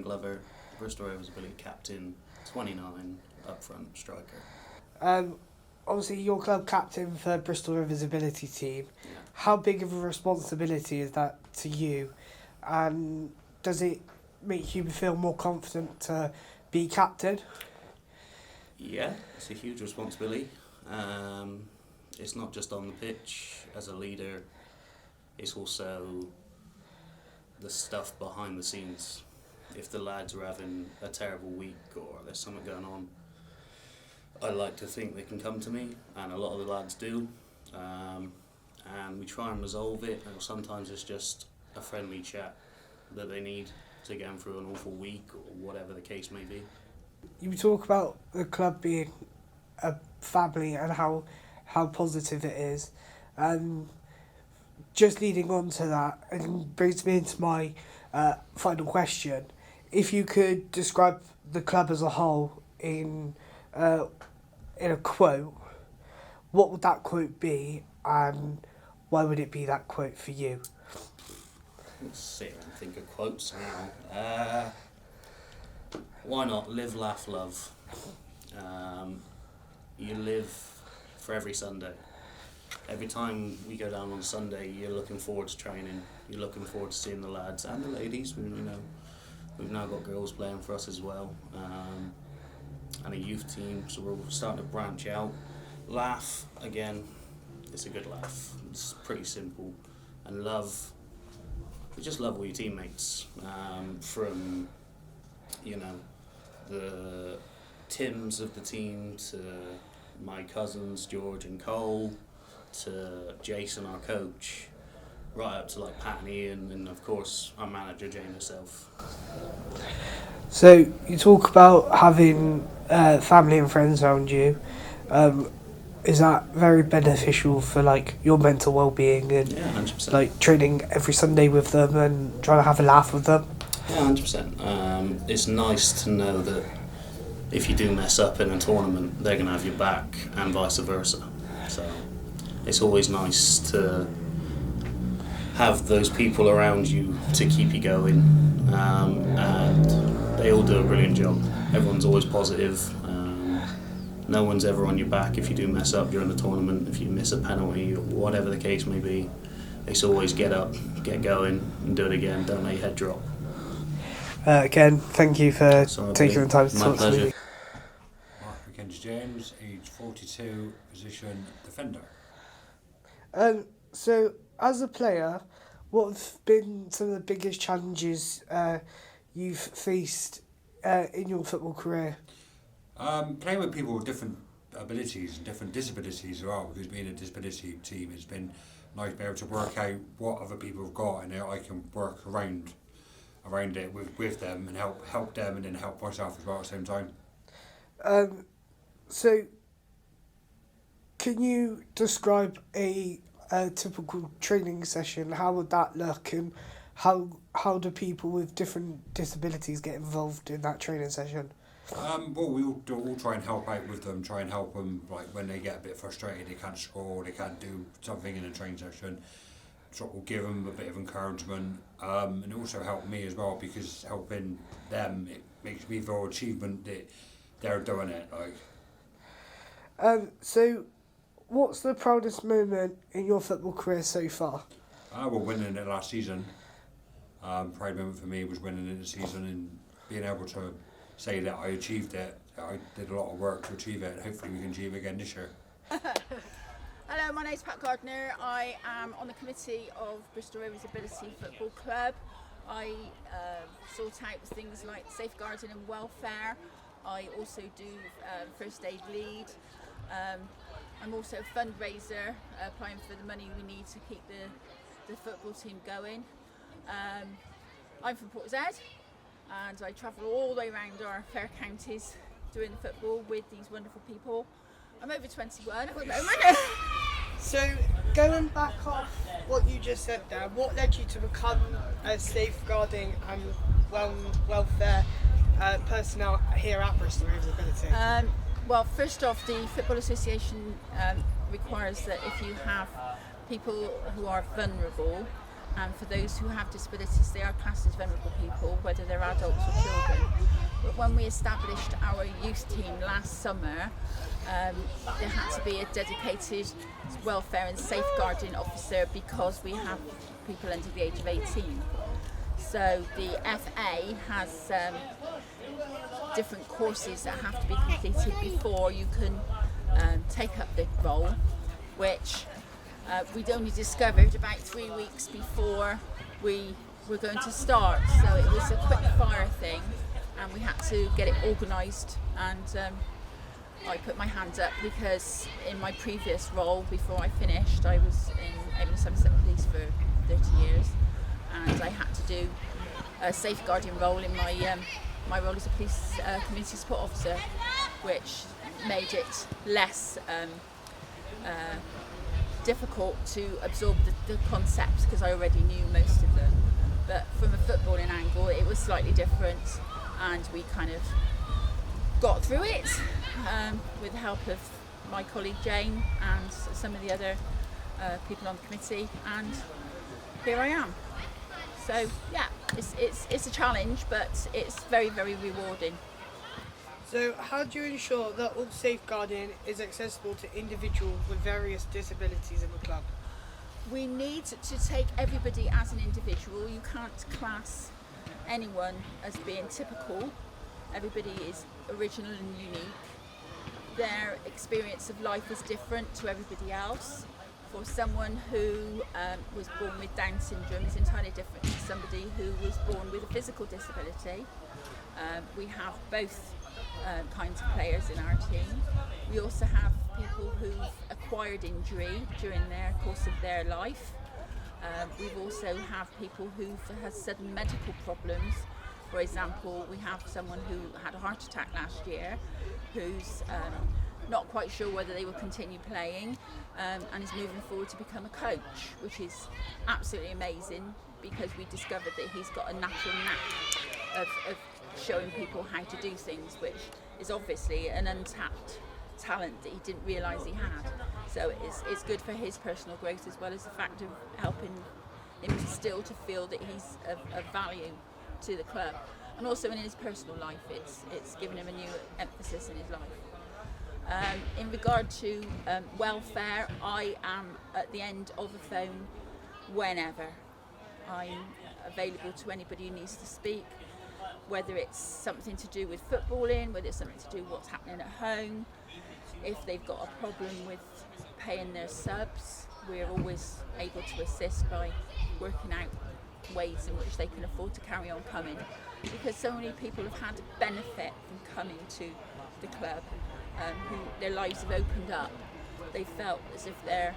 Glover, Bristol Rovers Ability captain, 29, up front striker. Obviously, your club captain for Bristol Rovers Ability team. Yeah. How big of a responsibility is that to you? And does it make you feel more confident to be captain? Yeah, it's a huge responsibility. It's not just on the pitch as a leader, it's also the stuff behind the scenes. If the lads are having a terrible week or there's something going on, I like to think they can come to me, and a lot of the lads do, and we try and resolve it. And sometimes it's just a friendly chat that they need to get them through an awful week or whatever the case may be. You talk about the club being a family and how positive it is, and just leading on to that, and brings me into my final question. If you could describe the club as a whole in a quote, what would that quote be, and why would it be that quote for you? Let's sit here and think of quotes now. Why not? Live, laugh, love. You live for every Sunday. Every time we go down on Sunday, you're looking forward to training. You're looking forward to seeing the lads and the ladies. We've now got girls playing for us as well, and a youth team. So we're starting to branch out. Laugh again. It's a good laugh. It's pretty simple, and love. We just love all your teammates. From the Tims of the team to my cousins George and Cole, to Jason, our coach, right up to like Pat and Ian, and of course our manager Jane herself. So you talk about having family and friends around you. Is that very beneficial for like your mental well-being and 100%. like training every Sunday with them and trying to have a laugh with them? Yeah, 100%. It's nice to know that if you do mess up in a tournament, they're going to have your back, and vice versa. So it's always nice to have those people around you to keep you going, and they all do a brilliant job. Everyone's always positive. No one's ever on your back if you do mess up during the tournament, if you miss a penalty or whatever the case may be. It's always get up, get going, and do it again. Don't let your head drop. Again, thank you for taking the time to talk to me. Mark Mackenzie James, age 42, position defender. So, as a player, what have been some of the biggest challenges you've faced in your football career? Playing with people with different abilities and different disabilities as well, because being a disability team has been nice to be able to work out what other people have got, and how I can work around it with them and help them, and then help myself as well at the same time. So, can you describe a typical training session? How would that look, and how do people with different disabilities get involved in that training session? Well, we all try and help out with them, try and help them, like when they get a bit frustrated, they can't score, they can't do something in a training session, sort of give them a bit of encouragement, and also help me as well, because helping them, it makes me feel achievement that they're doing it. So, what's the proudest moment in your football career so far? Well, winning it last season. Proud moment for me was winning it this season and being able to say that I achieved it. I did a lot of work to achieve it, and hopefully we can achieve it again this year. Hello, my name's Pat Gardner. I am on the committee of Bristol Rovers Ability Football Club. I sort out things like safeguarding and welfare. I also do first aid lead. I'm also a fundraiser, applying for the money we need to keep the football team going. I'm from Port Zed, and I travel all the way around our fair counties doing the football with these wonderful people. I'm over 21 at the moment. So, going back off what you just said there, what led you to become a safeguarding and welfare personnel here at Bristol Rovers Ability? Well, first off, the Football Association requires that if you have people who are vulnerable, and for those who have disabilities, they are classed as vulnerable people, whether they're adults or children. But when we established our youth team last summer, there had to be a dedicated welfare and safeguarding officer, because we have people under the age of 18. So the FA has different courses that have to be completed before you can take up the role, which we'd only discovered about 3 weeks before we were going to start. So it was a quick fire thing, and we had to get it organised, and I put my hand up because in my previous role before I finished, I was in Avon Somerset Police for 30 years, and I had to do a safeguarding role in my role as a police community support officer, which made it less difficult to absorb the concepts, because I already knew most of them. But from a footballing angle, it was slightly different, and we kind of got through it with the help of my colleague Jane and some of the other people on the committee, and here I am. So yeah, it's a challenge, but it's very, very rewarding. So, how do you ensure that all safeguarding is accessible to individuals with various disabilities in the club? We need to take everybody as an individual. You can't class anyone as being typical. Everybody is original and unique. Their experience of life is different to everybody else. For someone who was born with Down syndrome is entirely different to somebody who was born with a physical disability. We have both kinds of players in our team. We also have people who've acquired injury during their course of their life. We've also have people who've had sudden medical problems. For example, we have someone who had a heart attack last year, who's not quite sure whether they will continue playing, and is moving forward to become a coach, which is absolutely amazing, because we discovered that he's got a natural knack of showing people how to do things, which is obviously an untapped talent that he didn't realise he had. So it's good for his personal growth, as well as the fact of helping him to still to feel that he's of value to the club, and also in his personal life it's given him a new emphasis in his life. In regard to welfare, I am at the end of a phone whenever. I'm available to anybody who needs to speak, whether it's something to do with footballing, whether it's something to do with what's happening at home. If they've got a problem with paying their subs, we're always able to assist by working out ways in which they can afford to carry on coming. because so many people have had a benefit from coming to the club, who their lives have opened up. They felt as if they're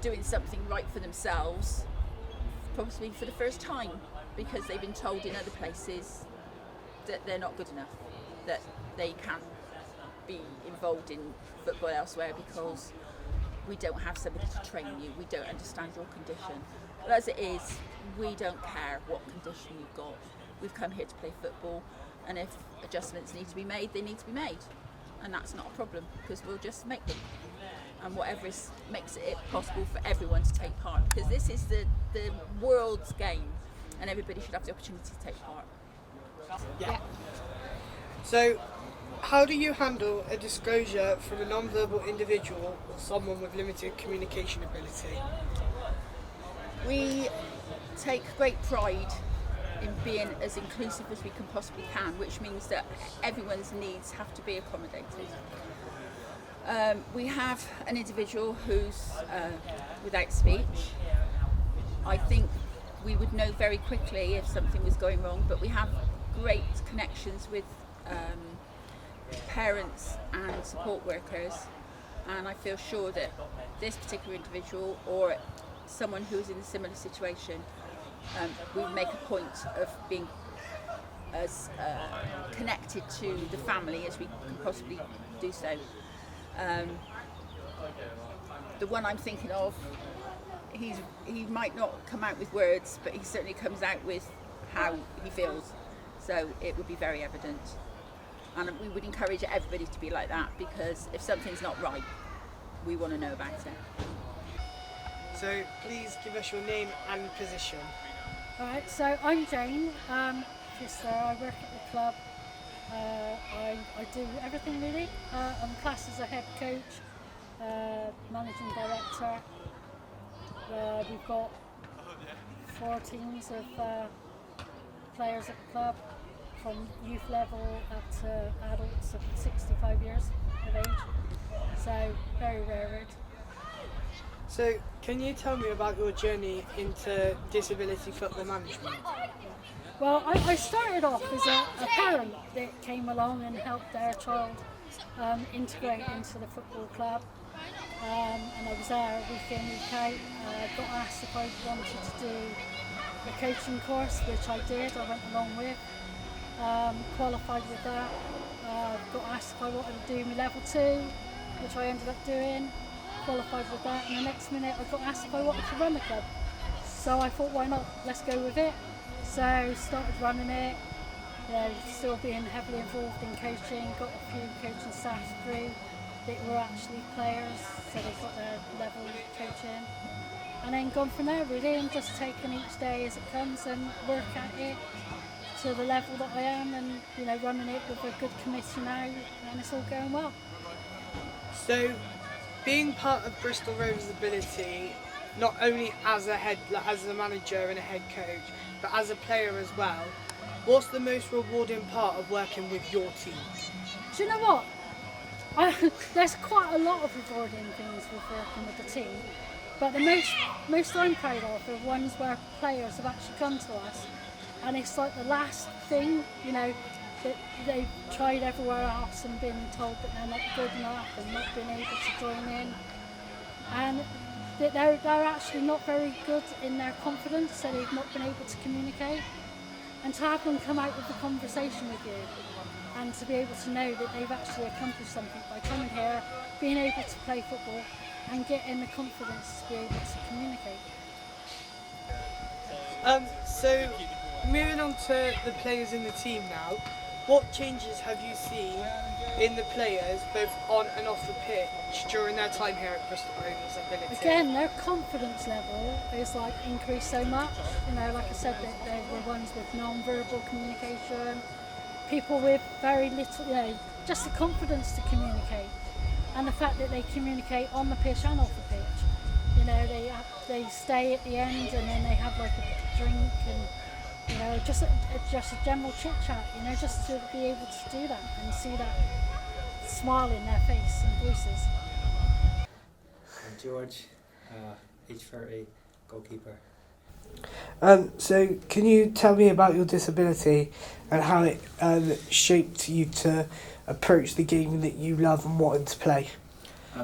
doing something right for themselves, possibly for the first time, because they've been told in other places that they're not good enough, that they can't be involved in football elsewhere because we don't have somebody to train you, we don't understand your condition. But as it is, we don't care what condition you've got. We've come here to play football, and if adjustments need to be made, they need to be made. And that's not a problem, because we'll just make them. And whatever makes it possible for everyone to take part, because this is the world's game, and everybody should have the opportunity to take part. Yeah. So, how do you handle a disclosure from a non-verbal individual or someone with limited communication ability? We take great pride in being as inclusive as we can possibly can, which means that everyone's needs have to be accommodated. We have an individual who's without speech. I think we would know very quickly if something was going wrong, but we have great connections with parents and support workers, and I feel sure that this particular individual or someone who's in a similar situation, we make a point of being as connected to the family as we can possibly do so. The one I'm thinking of, he might not come out with words, but he certainly comes out with how he feels, so it would be very evident. And we would encourage everybody to be like that, because if something's not right, we want to know about it. So please give us your name and position. Alright, so I'm Jane, I work at the club. I do everything really. I'm classed as a head coach, managing director. We've got 4 teams of players at the club, from youth level up to adults of 65 years of age. So very varied. So can you tell me about your journey into disability football management? Well, I started off as a parent that came along and helped their child integrate into the football club. And I was there week in, week out. Got asked if I wanted to do a coaching course, which I did. I went along with. Qualified with that. Got asked if I wanted to do my level 2, which I ended up doing. Qualified with that, and the next minute I got asked if I wanted to run the club. So I thought, why not? Let's go with it. So started running it. Still being heavily involved in coaching. Got a few coaching staff through that were actually players, so they got their level coaching. And then gone from there really, and just taking each day as it comes and work at it to the level that I am, and running it with a good committee now, and it's all going well. So, being part of Bristol Rovers Ability, not only as a manager and a head coach, but as a player as well, what's the most rewarding part of working with your team? Do you know what? There's quite a lot of rewarding things with working with the team, but the most I'm proud of are ones where players have actually come to us, and it's like the last thing, that they've tried everywhere else and been told that they're not good enough and not been able to join in, and that they're actually not very good in their confidence, so they've not been able to communicate, and to have them come out with a conversation with you and to be able to know that they've actually accomplished something by coming here, being able to play football and getting the confidence to be able to communicate. So moving on to the players in the team now, what changes have you seen in the players both on and off the pitch during their time here at Bristol Rovers Ability? Again, their confidence level is increased so much. Like I said, that they were ones with non-verbal communication, people with very little, just the confidence to communicate, and the fact that they communicate on the pitch and off the pitch. They stay at the end and then they have a drink and just a general chit chat. Just to be able to do that and see that smile in their face and voices. I'm George, age 30, goalkeeper. So can you tell me about your disability and how it shaped you to approach the game that you love and wanted to play?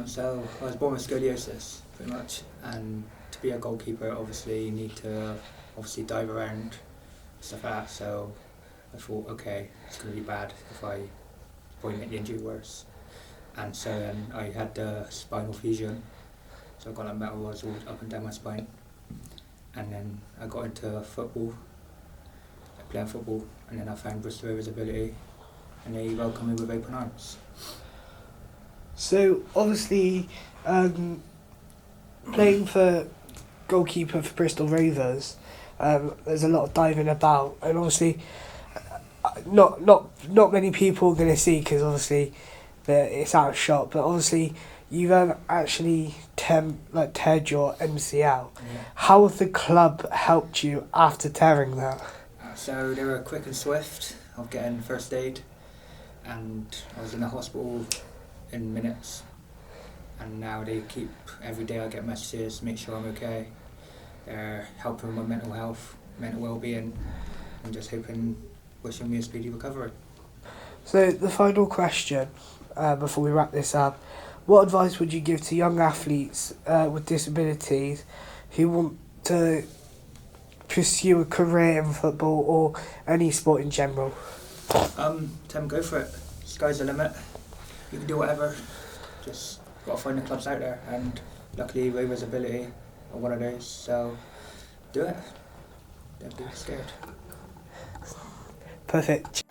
So I was born with scoliosis, pretty much, and to be a goalkeeper, obviously you need to obviously dive around, stuff like that. So I thought, okay, it's going to be bad if I probably make the injury worse. And so then I had the spinal fusion, so I got like metal rods all up and down my spine. And then I got into football, playing football, and then I found Bristol Rovers Ability, and they welcomed me with open arms. So obviously, playing for goalkeeper for Bristol Rovers, there's a lot of diving about, and obviously, not many people are going to see because obviously, it's out of shot. But obviously, you've actually teared your MCL. Yeah. How have the club helped you after tearing that? So they were quick and swift of getting first aid, and I was in the hospital in minutes. And now they keep, every day I get messages, make sure I'm okay. They're helping with my mental health, mental well-being, and just wishing me a speedy recovery. So the final question, before we wrap this up, what advice would you give to young athletes with disabilities who want to pursue a career in football or any sport in general? Tell them go for it. Sky's the limit. You can do whatever. Just got to find the clubs out there, and luckily Rovers Ability are one of those. So do it. Don't be scared. Perfect.